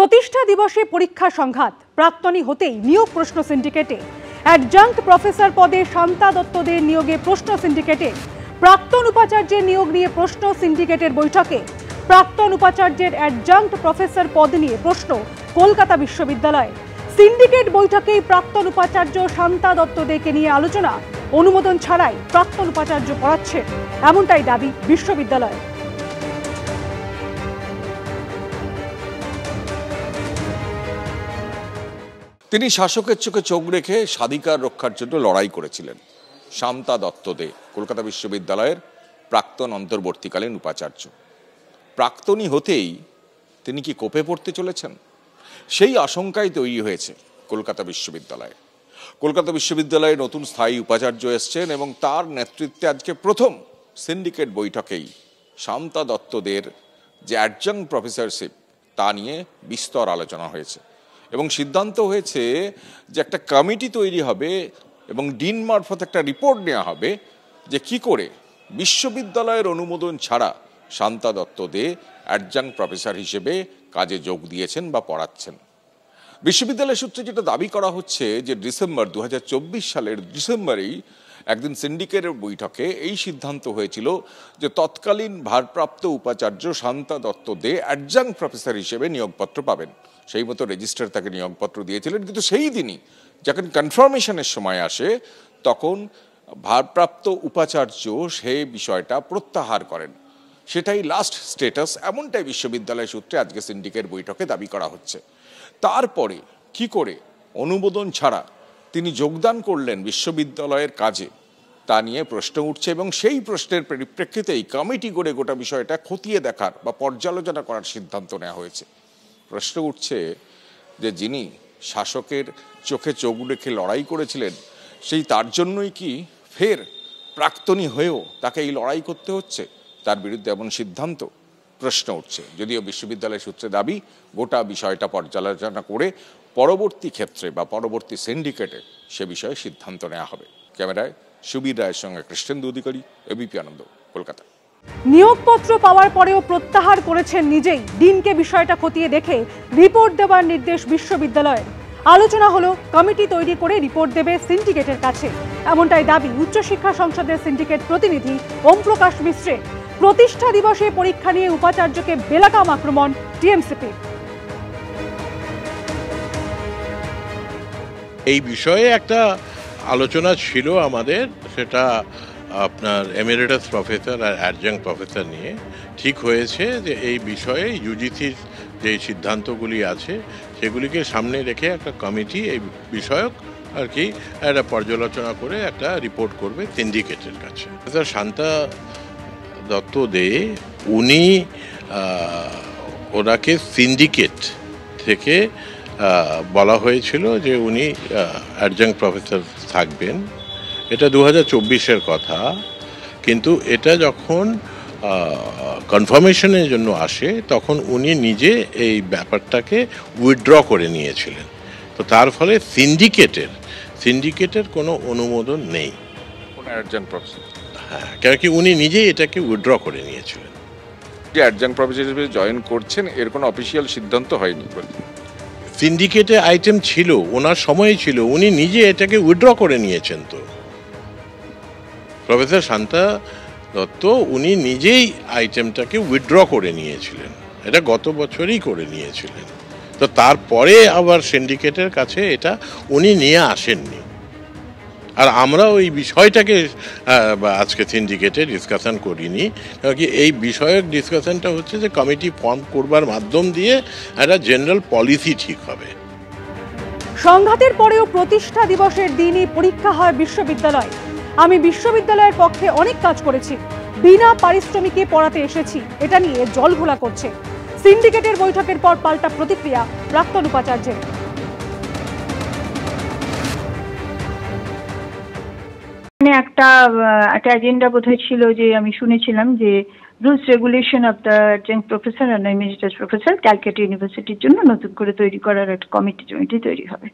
প্রতিষ্ঠা দিবসে পরীক্ষা সংঘাত, প্রাক্তনী হতেই নিয়োগ প্রশ্ন সিন্ডিকেটে। অ্যাডজাঙ্ক্ট প্রফেসর পদে শান্তা দত্তদের নিয়োগে প্রশ্ন সিন্ডিকেটে। প্রাক্তন উপাচার্যের নিয়োগ নিয়ে প্রশ্ন সিন্ডিকেটের বৈঠকে। প্রাক্তন উপাচার্যের অ্যাডজাঙ্ক্ট প্রফেসর পদ নিয়ে প্রশ্ন কলকাতা বিশ্ববিদ্যালয়। সিন্ডিকেট বৈঠকেই প্রাক্তন উপাচার্য শান্তা দত্তদেরকে নিয়ে আলোচনা। অনুমোদন ছাড়াই প্রাক্তন উপাচার্য পড়াচ্ছেন, এমনটাই দাবি বিশ্ববিদ্যালয়। তিনি শাসকের চোখে চোখ রেখে স্বাধিকার রক্ষার জন্য লড়াই করেছিলেন। শান্তা দত্ত দে কলকাতা বিশ্ববিদ্যালয়ের প্রাক্তন অন্তর্বর্তীকালীন উপাচার্য। প্রাক্তনী হতেই তিনি কি কোপে পড়তে চলেছেন, সেই আশঙ্কাই তৈরি হয়েছে কলকাতা বিশ্ববিদ্যালয়ে। কলকাতা বিশ্ববিদ্যালয়ে নতুন স্থায়ী উপাচার্য এসছেন এবং তার নেতৃত্বে আজকে প্রথম সিন্ডিকেট বৈঠকেই শান্তা দত্তদের যে অ্যাডজাঙ্ক্ট প্রফেসরশিপ তা নিয়ে বিস্তর আলোচনা হয়েছে এবং সিদ্ধান্ত হয়েছে যে একটা কমিটি তৈরি হবে এবং ডিন মারফত একটা রিপোর্ট নেওয়া হবে যে কি করে বিশ্ববিদ্যালয়ের অনুমোদন ছাড়া শান্তা দত্ত দে অ্যাডজাঙ্ক্ট প্রফেসর হিসেবে কাজে যোগ দিয়েছেন বা পড়াচ্ছেন। বিশ্ববিদ্যালয় সূত্রে যেটা দাবি করা হচ্ছে যে ডিসেম্বর 2024 সালের ডিসেম্বরেই একদিন সিন্ডিকেটের বৈঠকে এই সিদ্ধান্ত হয়েছিল যে তৎকালীন ভারপ্রাপ্ত উপাচার্য শান্তা দত্ত দে অ্যাডজাঙ্ক্ট প্রফেসর হিসেবে নিয়োগপত্র পাবেন। সেই মতো রেজিস্ট্রার তাকে নিয়োগপত্র দিয়েছিলেন, কিন্তু সেই দিনই যখন কনফার্মেশনের সময় আসে তখন ভারপ্রাপ্ত উপাচার্য সেই বিষয়টা প্রত্যাহার করেন। সেটাই লাস্ট স্ট্যাটাস, এমনটাই বিশ্ববিদ্যালয় সূত্রে আজকে সিন্ডিকেট বৈঠকে দাবি করা হচ্ছে। তারপরে কি করে অনুমোদন ছাড়া তিনি যোগদান করলেন বিশ্ববিদ্যালয়ের কাজে, তা নিয়ে প্রশ্ন উঠছে এবং সেই প্রশ্নের পরিপ্রেক্ষিতেই কমিটি করে গোটা বিষয়টা খতিয়ে দেখার বা পর্যালোচনা করার সিদ্ধান্ত নেওয়া হয়েছে। প্রশ্ন উঠছে যে যিনি শাসকের চোখে চোখ রেখে লড়াই করেছিলেন, সেই তার জন্যই কি ফের প্রাক্তনী হয়েও তাকে এই লড়াই করতে হচ্ছে? তার বিরুদ্ধে এমন সিদ্ধান্ত প্রশ্ন উঠছে। যদিও বিশ্ববিদ্যালয় সূত্রে দাবি গোটা বিষয়টা পর্যালোচনা করে পরবর্তী ক্ষেত্রে বা পরবর্তী সিন্ডিকেটে সে বিষয়ে সিদ্ধান্ত নেওয়া হবে। ক্যামেরায় সুবীর রায়ের সঙ্গে কৃষ্ণেন্দু অধিকারী, এবিপি আনন্দ, কলকাতা। নিয়োগপত্র পাওয়ার পরেও প্রত্যাহার করেছেন নিজেই। ডিনকে বিষয়টা খতিয়ে দেখে রিপোর্ট দেওয়ার নির্দেশ বিশ্ববিদ্যালয়ের। আলোচনা হলো কমিটি তৈরি করে রিপোর্ট দেবে সিন্ডিকেটের কাছে, এমনটাই দাবি উচ্চশিক্ষা সংসদের সিন্ডিকেট প্রতিনিধি ওম প্রকাশ মিশ্রের। প্রতিষ্ঠা দিবসে পরীক্ষা নিয়ে উপাচার্যকে বেলাকাম আক্রমণ টিএমসিপি। এই বিষয়ে একটা আলোচনা ছিল আমাদের, সেটা আপনার এমিরেটাস প্রফেসর আর অ্যাডজাঙ্ক্ট প্রফেসর নিয়ে ঠিক হয়েছে যে এই বিষয়ে ইউজিসির যে সিদ্ধান্তগুলি আছে সেগুলিকে সামনে রেখে একটা কমিটি এই বিষয়ক আর কি একটা পর্যালোচনা করে একটা রিপোর্ট করবে সিন্ডিকেটের কাছে। শান্তা দত্ত দে উনি ওনাকে সিন্ডিকেট থেকে বলা হয়েছিল যে উনি অ্যাডজাঙ্ক্ট প্রফেসর থাকবেন। এটা 2024-এর কথা, কিন্তু এটা যখন কনফার্মেশনের জন্য আসে তখন উনি নিজে এই ব্যাপারটাকে উইথড্র করে নিয়েছিলেন। তো তার ফলে সিন্ডিকেটের কোনো অনুমোদন নেই। হ্যাঁ, কেন কি উনি নিজেই এটাকে উইথড্র করে নিয়েছিলেন। যে অ্যাডজাঙ্ক্ট প্রফেসর হিসেবে জয়েন করছেন এর কোনো অফিসিয়াল সিদ্ধান্ত হয়নি। সিন্ডিকেটে আইটেম ছিল, ওনার সময় ছিল, উনি নিজে এটাকে উইথড্র করে নিয়েছেন। তো প্রফেসর শান্তা দত্ত উনি নিজেই আইটেমটাকে উইথড্র করে নিয়েছিলেন, এটা গত বছরই করে নিয়েছিলেন। তো তারপরে আবার সিন্ডিকেটের কাছে এটা উনি নিয়ে আসেননি। আর আমরা ওই বিষয়টাকে আজকে সিন্ডিকেটে ডিসকাশন করিনি, কারণ কি এই বিষয়ক ডিসকাশনটা হচ্ছে যে কমিটি ফর্ম করবার মাধ্যম দিয়ে একটা জেনারেল পলিসি ঠিক হবে। সংঘাতের পরেও প্রতিষ্ঠা দিবসের দিনই পরীক্ষা হয় বিশ্ববিদ্যালয়। আমি বিশ্ববিদ্যালয়ের পক্ষে অনেক কাজ করেছি, বিনা পারিশ্রমিকে পড়াতে এসেছি, এটা নিয়ে জলঘোলা করছে। সিন্ডিকেটের বৈঠকের পর পাল্টা প্রতিক্রিয়া প্রাক্তন উপাচার্যের। একটা এজেন্ডা বোধহয় ছিল যে আমি শুনেছিলাম যে rules regulation of the অ্যাডজাঙ্ক্ট professor and emeritus professor Calcutta ইউনিভার্সিটির জন্য নতুন করে তৈরি করার একটা কমিটি তৈরি হবে।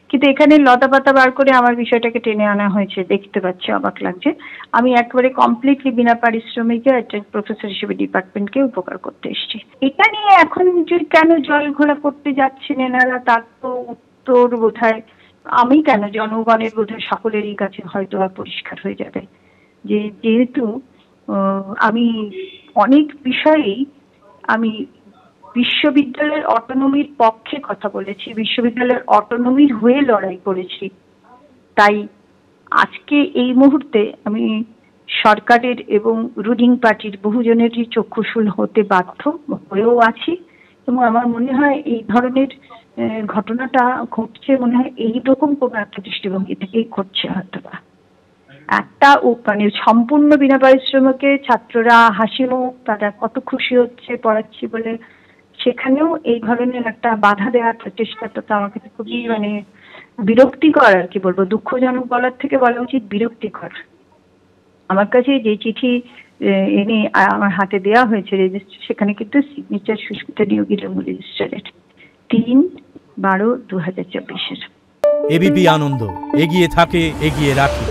কিন্তু এখানে লতা পাতা বার করে আমার বিষয়টাকে টেনে আনা হয়েছে, দেখতে পাচ্ছি, অবাক লাগছে। আমি একবারে কমপ্লিটলি বিনা পারিশ্রমিকে অ্যাডজাঙ্ক্ট প্রফেসর হিসেবে ডিপার্টমেন্টকে উপকার করতে এসেছি। এটা নিয়ে এখন যে কেন জল ঘোলা করতে যাচ্ছেন এনারা, তার তো উত্তর বোধহয় আমি কেন, জনগণের বোধহয় সকলেরই কাছে হয়তো পরিষ্কার হয়ে যাবে যে যেহেতু আমি অনেক বিষয়েই আমি বিশ্ববিদ্যালয়ের অটোনমির পক্ষে কথা বলেছি, বিশ্ববিদ্যালয়ের অটোনমির হয়ে লড়াই করেছি, তাই আজকে এই মুহূর্তে আমি সরকারের এবং রুলিং পার্টির বহুজনেরই চক্ষুশূল হতে বাধ্য হয়েও আছি। এবং আমার মনে হয় এই ধরনের ঘটনাটা ঘটছে মনে হয় এইরকম কোনো একটা দৃষ্টিভঙ্গি থেকেই ঘটছে হয়তো বা। একটা মানে সম্পূর্ণ বিনা পারিশ্রমিকে ছাত্ররা হাসি মুখ, তারা কত খুশি হচ্ছে পড়াচ্ছি বলে, সেখানেও এই ধরনের একটা বাধা দেওয়ার প্রচেষ্টাটা তো আমার কাছে খুবই মানে বিরক্তিকর, আর কি বলবো, দুঃখজনক বলার থেকে বলা উচিত বিরক্তিকর। আমার কাছে যে চিঠি এনে আমার হাতে দেওয়া হয়েছে রেজিস্টার, সেখানে কিন্তু সিগনেচার সুস্মিতা নিয়োগী রেজিস্টারের 3/12/2024। এবিপি আনন্দ, এগিয়ে থাকে, এগিয়ে রাখে।